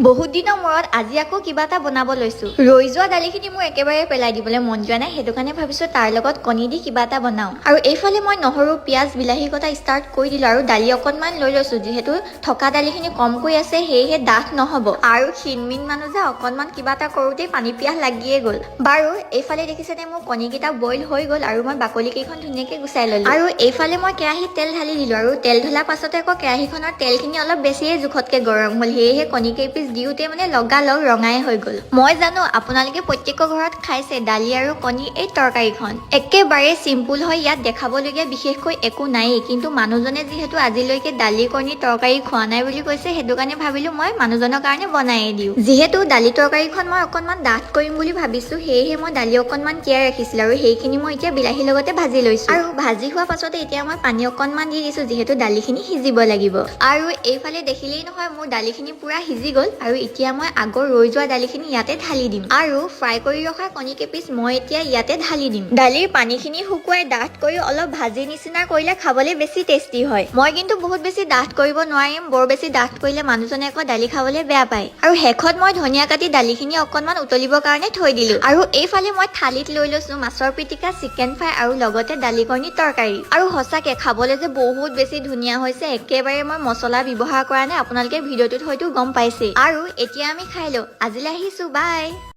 বহুত দিনৰ মূৰত আজি আকৌ কিবা এটা বনাব লৈছো। ৰৈ যোৱা দালিখিনি মোৰ একেবাৰে পেলাই দিবলৈ মন যোৱা নাই, সেইটো কাৰণে ভাবিছো তাৰ লগত কণী দি কিবা এটা বনাও। আৰু এইফালে মই নহৰু পিয়াজ বিলাহী কটা ষ্টাৰ্ট কৰি দিলো আৰু দালি অকনমান লৈ লৈছো, যিহেতু থকা দালিখিনি কমকৈ আছে সেয়েহে ডাঠ নহব। আৰু ক্ষীণমিন মানুহ যে অকনমান কিবা এটা কৰোতেই পানী পিয়াহ লাগিয়ে গ'ল। বাৰু এইফালে দেখিছেনে মোৰ কণীকেইটা বইল হৈ গ'ল আৰু মই বাকলি কেইখন ধুনীয়াকে গুচাই ললো। আৰু এইফালে মই কেৰাহীত তেল ঢালি দিলো আৰু তেল ঢলাৰ পাছতে আকৌ কেৰাহীখনৰ তেলখিনি অলপ বেছিয়ে জোখতকে গৰম হ'ল, সেয়েহে কণী কেইপিচ দিওঁতে মানে লগালগ ৰঙাই হৈ গ'ল। মই জানো আপোনালোকে প্ৰত্যেকৰ ঘৰত খাইছে দালি আৰু কণী এই তৰকাৰীখন। একেবাৰে চিম্পুল হয়, ইয়াত দেখাবলগীয়া বিশেষকৈ একো নায়েই, কিন্তু মানুহজনে যিহেতু আজিলৈকে দালি কণী তৰকাৰী খোৱা নাই বুলি কৈছে, সেইটো কাৰণে ভাবিলো মই মানুহজনৰ কাৰণে বনায়ে দিওঁ। যিহেতু দালি তৰকাৰীখন মই অকনমান ডাঠ কৰিম বুলি ভাবিছো, সেয়েহে মই দালি অকনমান তিয়াই ৰাখিছিলো আৰু সেইখিনি মই এতিয়া বিলাহীৰ লগতে ভাজি লৈছো। আৰু ভাজি হোৱা পাছতে এতিয়া মই পানী অকনমান দি দিছো, যিহেতু দালিখিনি সিজিব লাগিব। আৰু এইফালে দেখিলেই নহয় মোৰ দালিখিনি পুৰা সিজি গ'ল আৰু এতিয়া মই আগৰ ৰৈ যোৱা দালিখিনি ইয়াতে ঢালি দিম আৰু ফ্ৰাই কৰি ৰখা কণী কেইপিচ মই এতিয়া ইয়াতে ঢালি দিম। দালিৰ পানীখিনি শুকুৱাই ডাঠ কৰি অলপ ভাজি নিচিনা কৰিলে খাবলৈ বেছি টেষ্টি হয়। মই কিন্তু বহুত বেছি ডাঠ কৰিব নোৱাৰিম, বৰ বেছি ডাঠ কৰিলে মানুহজনে আকৌ দালি খাবলৈ বেয়া পায়। আৰু শেষত মই ধনিয়া কাটি দালিখিনি অকনমান উতলিবৰ কাৰণে থৈ দিলো। আৰু এইফালে মই থালিত লৈ লৈছো মাছৰ পিটিকা, চিকেন ফ্ৰাই আৰু লগতে দালি কণী তৰকাৰী। আৰু সঁচাকে খাবলৈ যে বহুত বেছি ধুনীয়া হৈছে, একেবাৰে মই মছলা ব্যৱহাৰ কৰা নাই, আপোনালোকে ভিডিঅ'টোত হয়তো গম পাইছে। আৰু এতিয়া আমি খাই লওঁ। আজিলৈ আহিছো, বাই।